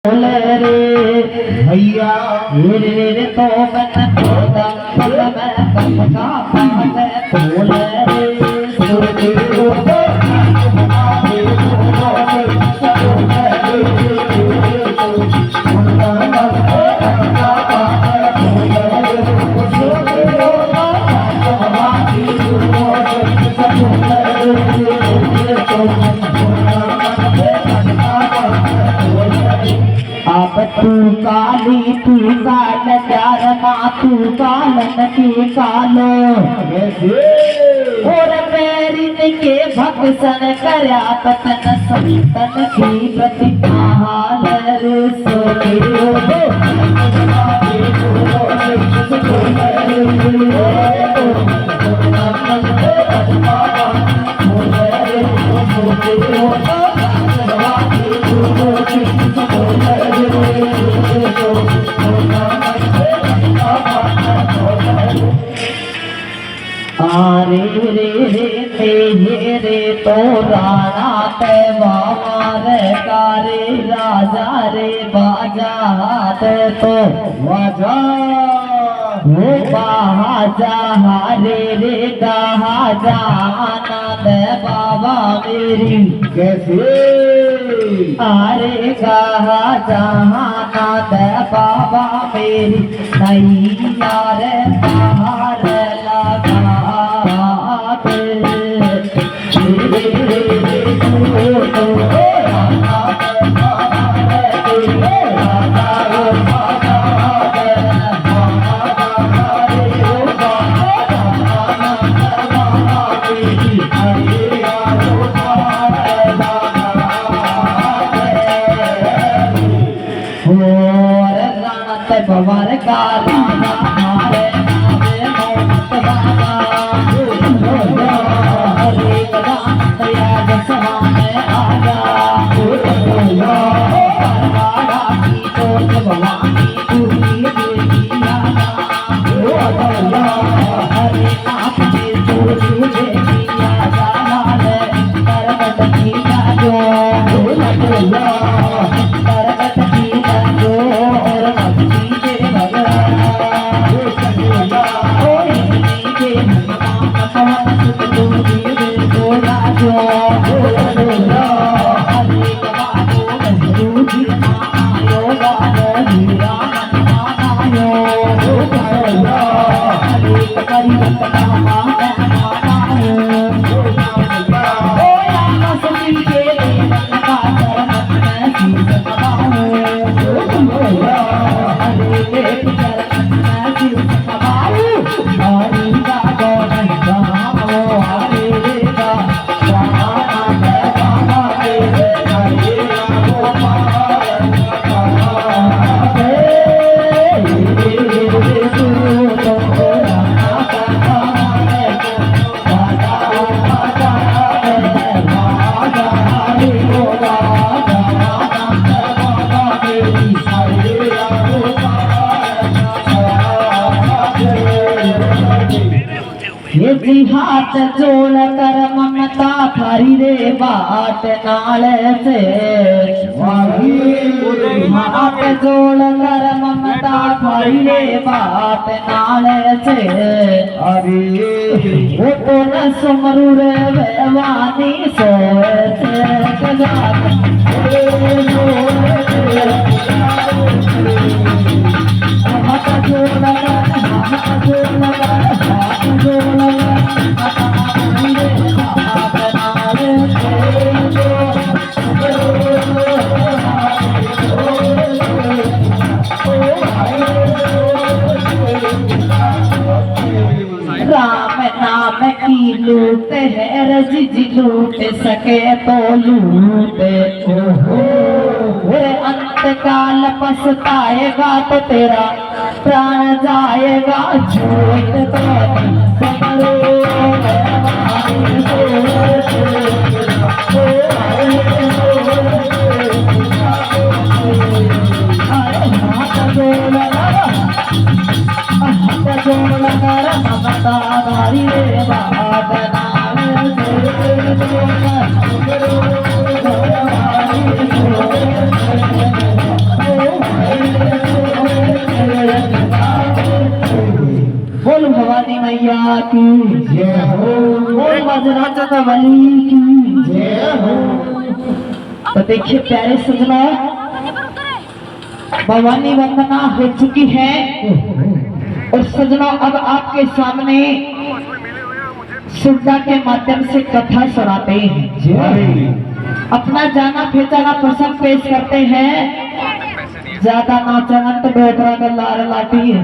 रे भैया रे तो मैं खोदा पल में कब का पात बोल रे सुर के ऊपर अब तू काली तू काल प्यार माँ तू कालन की कालो और पैरिन के भक्सन करया पतन संतन की प्रतिभाल रे सोने आरे रे रे तो राणा ते वारे कारे राजा रे बाजा हाथ तो बाजा वो बाजा हारे रे गाजा आनंद बाबा मेरी कैसे आरे गाजा आनंद बाबा मेरी नहीं यार बाहर लगा भवर का राजा हमारे नामे मोहम्मद बाबा हरे राम दया जसवाने आजा परवाड़ा की चोट भवानी पूरी देवी आजा हरे नाथ के चोट देवी आजा लाले करवट की जाजो करवट की जाजो और हाथ जोड़ कर ममता थारी रे बाट नाल से हाथ जोड़ कर ममता थारी रे बाट नाल से अरे वो तो न सुमरु रे वेवानी सोए से हाथ जोड़ राम नाम की लूट है रजी लूट सके तो लूट अंत काल पछताएगा तो तेरा प्राण जाएगा झूठ बली की जय हो। तो देखिए प्यारे सजना, भवानी वंदना हो चुकी है और सजना अब आपके सामने सुरता के माध्यम से कथा सुनाते हैं। अपना जाना पहचाना प्रसंग पेश करते हैं। ज्यादा नाचना तो डोकरा का लार लाटी है।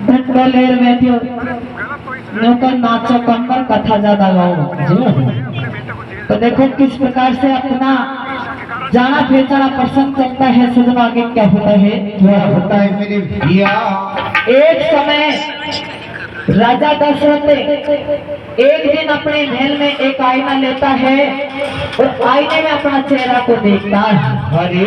घंटों लेर बैठियो नौकर नाचो कम पर कथा ज्यादा गाओ। तो देखो किस प्रकार से अपना जाना पहचाना प्रसंग चलता है। सजन आगे क्या होता है? क्या होता है मेरे भैया? एक समय राजा दशरथ एक दिन अपने महल में एक आईना लेता है और आईने में अपना चेहरा को देखता है। अरे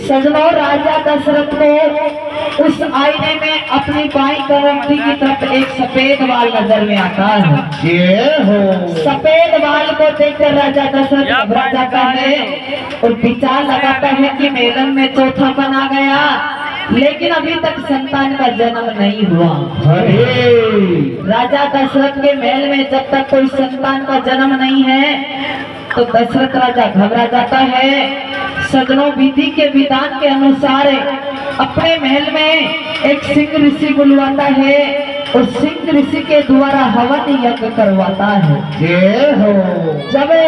सजनों, राजा दशरथ को उस आईने में अपनी बाईं करवटी की तरफ एक सफेद बाल नजर में आता है। ये हो सफेद बाल को देखकर राजा दशरथ घबरा जाता है और विचार लगाता है कि मेलन में चौथा बना गया, लेकिन अभी तक संतान का जन्म नहीं हुआ। राजा दशरथ के महल में जब तक कोई संतान का जन्म नहीं है तो दशरथ राजा घबरा जाता है। सजनों, विधि के विधान के अनुसार अपने महल में एक सिंह ऋषि बुलवाता है और सिंह ऋषि के द्वारा हवन यज्ञ करवाता है। जब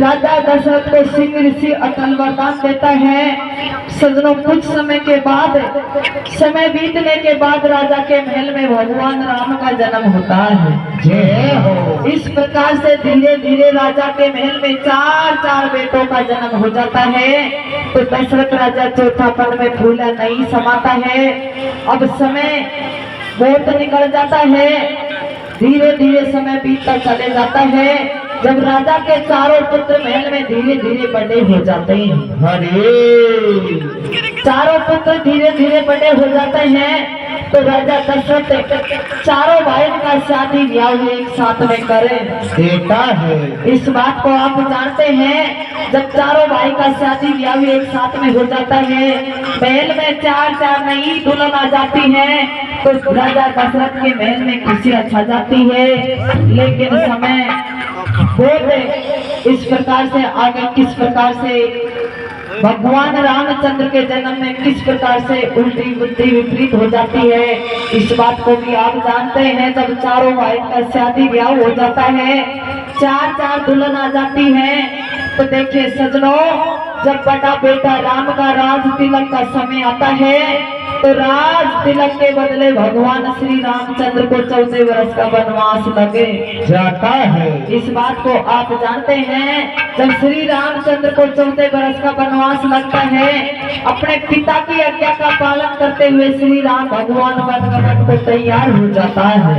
राजा दशरथ को सिंह ऋषि अटल वरदान देता है, सजनों कुछ समय के बाद, समय बीतने के बाद राजा के महल में भगवान राम का जन्म होता है। जय हो। इस प्रकार से धीरे धीरे राजा के महल में चार बेटों का जन्म हो जाता है। तो दशरथ राजा चौथापन में फूला नहीं समाता है। अब समय बहुत निकल जाता है, धीरे धीरे समय बीतता चले जाता है। जब राजा के चारों पुत्र महल में धीरे धीरे बड़े हो जाते हैं। चारों पुत्र धीरे धीरे बड़े हो जाते हैं तो राजा दशरथ चारों भाइयों का शादी ब्याह एक साथ में करे देता है। इस बात को आप जानते हैं। जब चारों भाई का शादी ब्याह एक साथ में हो जाता है, महल में चार नई दुल्हन आ जाती है तो राजा दशरथ के महल में खुशियां छा जाती है। लेकिन समय बहुत इस प्रकार से आगे किस प्रकार से भगवान रामचंद्र के जन्म में किस प्रकार से उल्टी बुद्धि विपरीत हो जाती है, इस बात को भी आप जानते हैं। जब चारों भाई का शादी ब्याह हो जाता है, चार दुल्हन आ जाती है तो देखिए सजनों, जब बड़ा बेटा राम का राज तिलक का समय आता है तो राज तिलक के बदले भगवान श्री रामचंद्र को 14 वर्ष का वनवास लगे जाता है। इस बात को आप जानते हैं। जब श्री रामचंद्र को 14 वर्ष का वनवास लगता है, अपने पिता की आज्ञा का पालन करते हुए श्री राम भगवान वन को तैयार हो जाता है।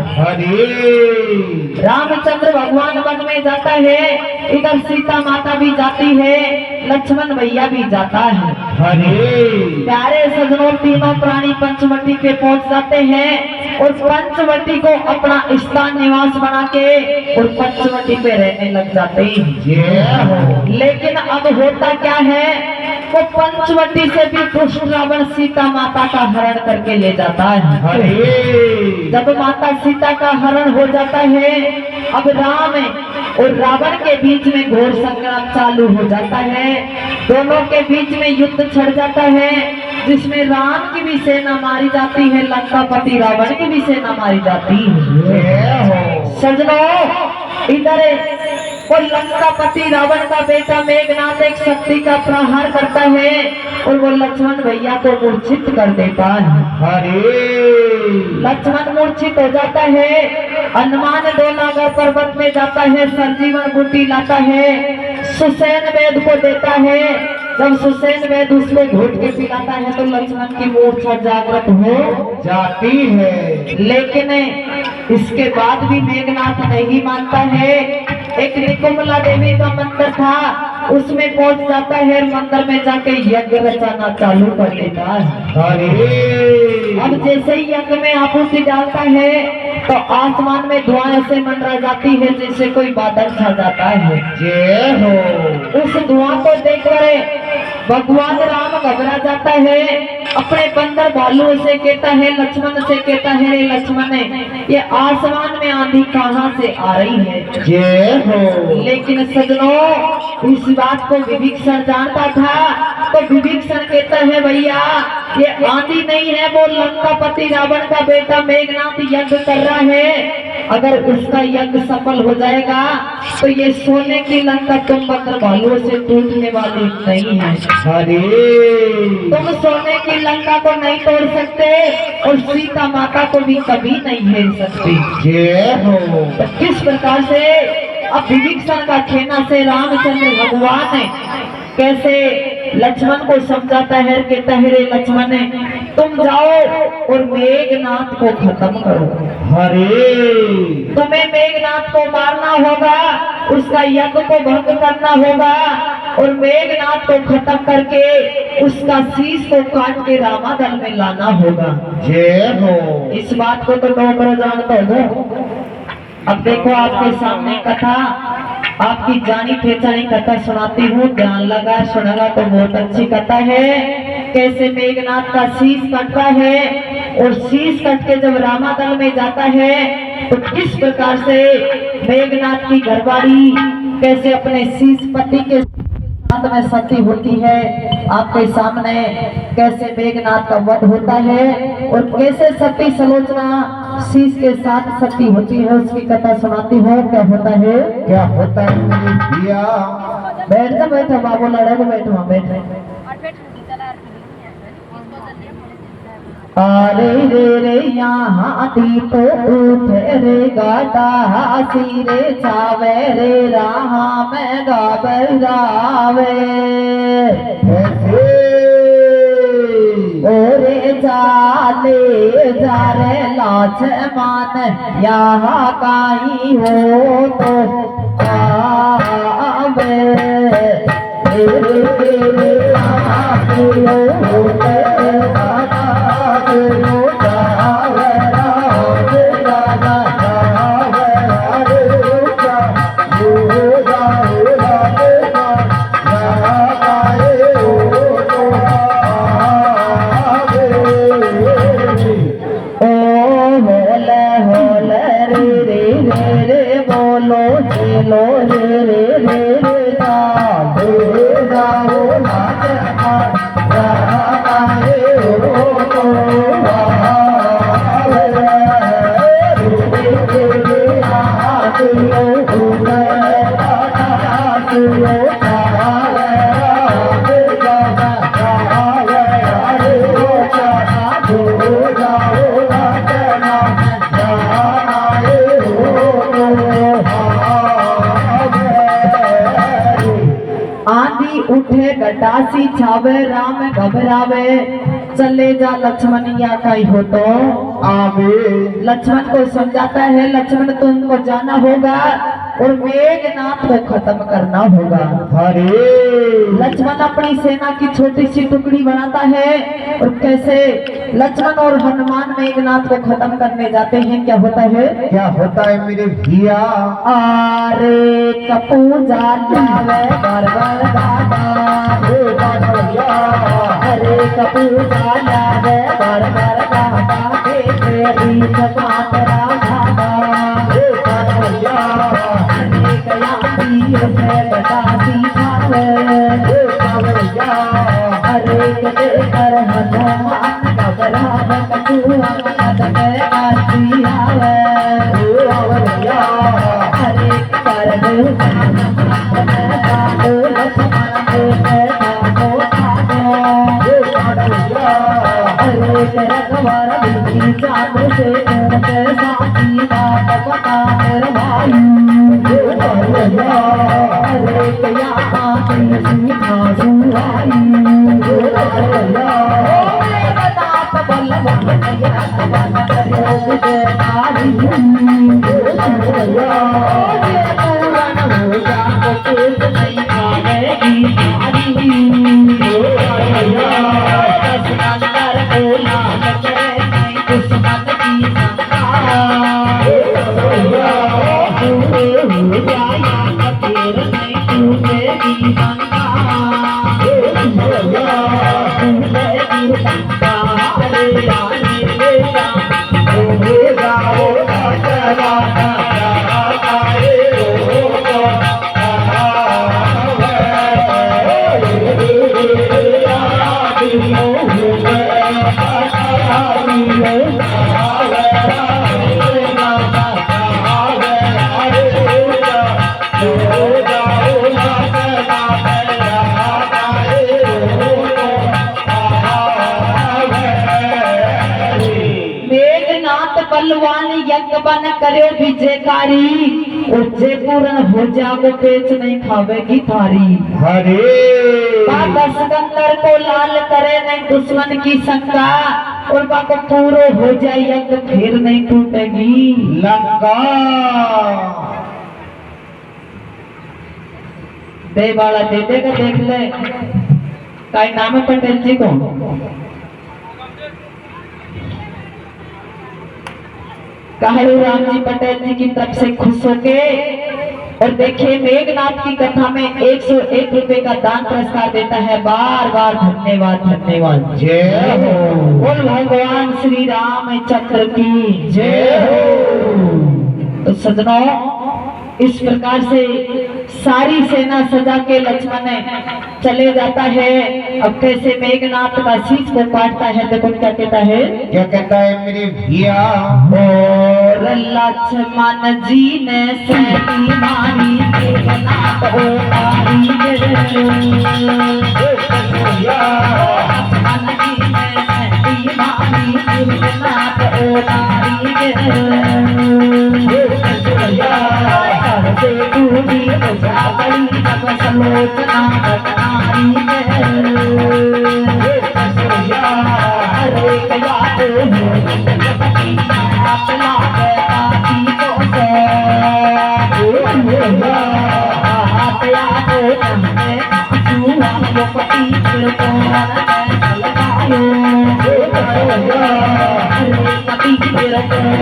रामचंद्र भगवान वन में जाता है, इधर सीता माता भी जाती है, लक्ष्मण भैया भी जाता है। प्यारे सजनों, तीनों प्राणी पंचवटी पे पहुंच जाते हैं और पंचवटी को अपना स्थान निवास बना के और पंचवटी पे रहने लग जाते हैं। लेकिन अब होता क्या है, वो पंचवटी से भी दुष्ट रावण सीता माता का हरण करके ले जाता है। जब माता सीता का हरण हो जाता है, अब राम और रावण के बीच में घोर संग्राम चालू हो जाता है। दोनों के बीच में युद्ध छिड़ जाता है, जिसमें राम की भी सेना मारी जाती है, लंकापति रावण की भी सेना मारी जाती है। सजनों, इधर वो लंकापति रावण का बेटा मेघनाथ एक शक्ति का प्रहार करता है और वो लक्ष्मण भैया को मूर्छित कर देता है। लक्ष्मण मूर्छित हो जाता है। हनुमान डोलागर पर्वत में जाता है, संजीवन बूटी लाता है, सुसैन वेद को देता है। जब सुसैन वेद उसको घोट के पिलाता है तो लक्ष्मण की मूर्छा जागृत हो जाती है। लेकिन इसके बाद भी मेघनाथ नहीं मानता है। एक निकुम्बला देवी का मंदिर था, उसमें पहुंच जाता है, मंदिर में जाके यज्ञ रचाना चालू कर देता है। अब जैसे ही यज्ञ में आहुति डालता है तो आसमान में धुआं ऐसे मंडरा जाती है जैसे कोई बादल छा जाता है। जय हो। उस धुआं को देखकर भगवान राम घबरा जाता है अपने बंदर भालुओं से कहता है, लक्ष्मण से कहता है, रे लक्ष्मण ये आसमान में आंधी कहाँ से आ रही है। जय हो। लेकिन सजनों इस बात को विभीषण जानता था, तो विभीषण कहता है भैया ये आंधी नहीं है, वो लंकापति रावण का बेटा मेघनाथ यज्ञ कर रहा है। अगर उसका यज्ञ सफल हो जाएगा तो ये सोने की लंका तुम बंदर भालुओं से टूटने वाली नहीं है। अरे तुम सोने की लंका को नहीं तोड़ सकते और सीता माता को भी कभी नहीं भेज सकते। जय हो। तो किस प्रकार से अब विभीषण का कहना से रामचंद्र भगवान कैसे लक्ष्मण को समझाता है, कहता है रे लक्ष्मण तुम जाओ और मेघनाथ को खत्म करो। अरे तुम्हें मेघनाथ को मारना होगा, उसका यज्ञ को भंग करना होगा और मेघनाथ को खत्म करके उसका शीश को काट के रामादल में लाना होगा। जय हो। इस बात को तो डोबरा जानते हो। अब देखो आपके सामने कथा, आपकी जानी पहचानी कथा सुनाती हूँ, ध्यान लगा सुनेगा तो बहुत अच्छी कथा है। कैसे मेघनाथ का शीश कटता है और शीश कट के जब रामादल में जाता है तो किस प्रकार से मेघनाथ की घरवाली कैसे अपने शीश पति के साथ में सती होती है। आपके सामने कैसे मेघनाथ का वध होता है और कैसे सती सलोचना शीश के साथ सती होती है, उसकी कथा सुनाती है। क्या होता है, क्या होता है मेरे भैया। बैठ जा, बैठो बाबू, लड़े को बैठो, बैठे। अरे रे रे यहाँ दीप उठे रे गाटा हसी रे छावे रे राहा में गावे ओरे जाले जा रे लाछ मान यहाँ काई हो तो आवे उठे गटासी छावे राम घबरावे चले जा लक्ष्मणिया कहीं हो तो आवे। लक्ष्मण को समझाता है, लक्ष्मण तुमको जाना होगा और मेघनाथ को खत्म करना होगा। अरे लक्ष्मण अपनी सेना की छोटी सी टुकड़ी बनाता है और कैसे लक्ष्मण और हनुमान मेघनाथ को खत्म करने जाते हैं। क्या होता है, क्या होता है मेरे भैया। अरे कपूजा लावे बरबर दादा अरे कपूजा लावे बरबर दादा तेरी सकात राधा अरे कदे कर हनुमान घबरा कटुआ अरे कर अरे रखवार चांद से साथी बात बता मेरे भाई अरे क्या सीखा सुहाई यज्ञ बन करे विजयकारी और जे पूर्ण हो जाओ पेच नहीं खावेगी थारी। हरे बाबा सिकंदर को लाल करे नहीं दुश्मन की शंका और बाबा पूरो हो जाए यज्ञ फिर नहीं टूटेगी लंका। दे बाला दे देगा देख ले। का नाम है पटेल जी को? काहरू राम जी पटेल जी की तरफ से खुश होके और देखिए मेघनाथ की कथा में 101 रुपए का दान पुरस्कार देता है। बार बार धन्यवाद धन्यवाद। जय हो। बोल भगवान श्री राम चक्र की जय हो। तो सजनों इस प्रकार से सारी सेना सजा के लक्ष्मण चले जाता है। अब कैसे मेघनाथ का शीश को काटता है देखो क्या कहता है। क्या कहता है मेरे भैया? और लक्ष्मण जी ने सैनी मारी मेघनाथ उतारी गे। लक्ष्मण जी ने सैनी मारी मेघनाथ उतारी गे। से दूरी बुझा गई तब सलोचना बटनारी अरे कया अपना बेटी को से आतया को हमने सुआ को पति को लगायो अरे पति को लगायो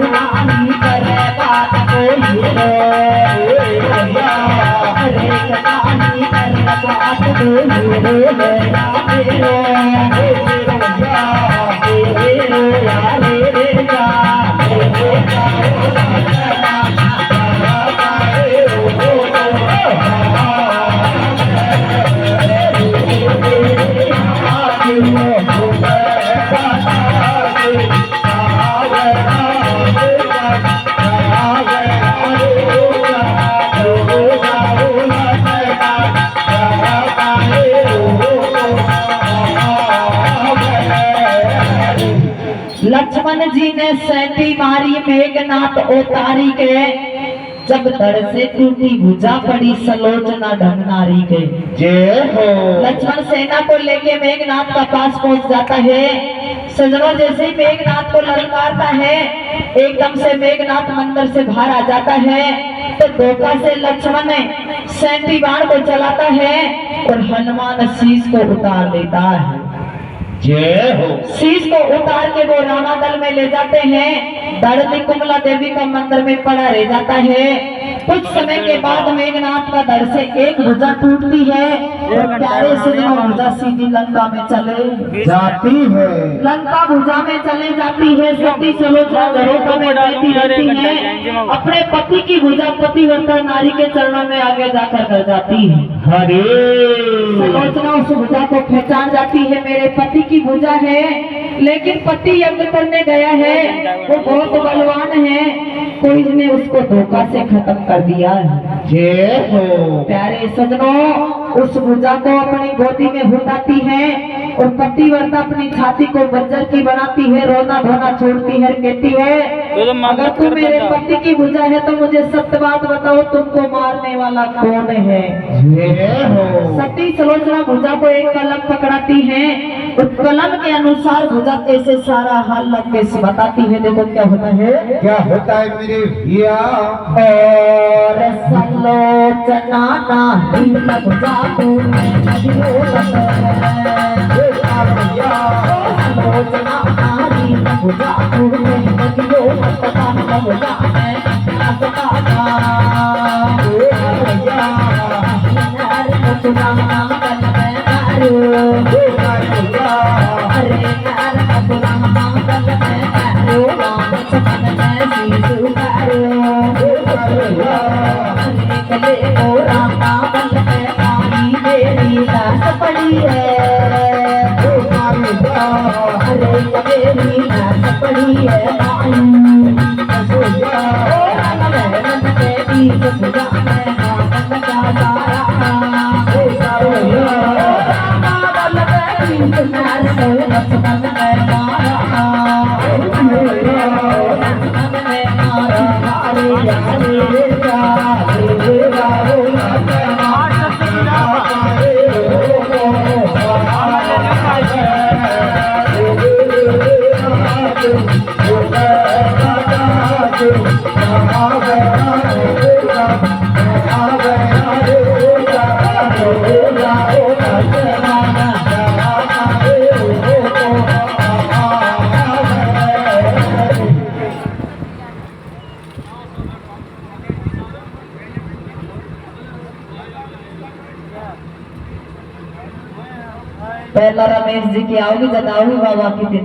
नानी करे बात कोई रो अरे कहानी कर बात कोई रो लक्ष्मण जी ने सैंती मारी मेघनाथ उतारी के जब धड़ से टूटी भुजा पड़ी सलोचना ढंगनारी के। जय हो। लक्ष्मण सेना को लेके मेघनाथ का पास पहुंच जाता है। सजनों जैसे ही मेघनाथ को ललकारता है एकदम से मेघनाथ मंदिर से बाहर आ जाता है तो धोखा से लक्ष्मण सैंती बाण को चलाता है और हनुमान शीश को उतार देता है। जय हो। शीश को उतार के वो रामादल में ले जाते हैं। धरती कुमला देवी का मंदिर में पड़ा रह जाता है। कुछ समय के बाद मेघनाथ का धड़ से एक भुजा टूटती है और प्यारे से भुजा सीधी लंका में चले जाती है। लंका भुजा में चले जाती है। सती सलोचना घरों में बैठी रहती है। अपने पति की भुजा पतिव्रता नारी के चरणों में आगे जाकर कर जाती है। हरे सलोचना उस भुजा को पहचान जाती है मेरे पति की भुजा है। लेकिन पति यज्ञ करने गया है वो बहुत बलवान है कोई ने उसको धोखा से खत्म कर दिया है। जय हो। प्यारे सजनों उस भुजा को अपनी गोदी में उठाती है और पतिव्रता अपनी छाती को बंजर की बनाती है। रोना धोना छोड़ती है कहती है अगर तू मेरे पति की भुजा है तो मुझे सत्य बात बताओ तुमको मारने वाला कौन है। जय हो। सती सलोचना भुजा को एक कलम पकड़ाती है उस कलम के अनुसार भुजा कैसे सारा हाल लग के बताती है। देखो क्या होता है। क्या होता है मेरे भैया? और सलोचना नारी भुजा को सलोचना नारी भुजा को पड़ी है पड़ी है पहला रमेश जी की आओगी जब आओगी बाबा की दिन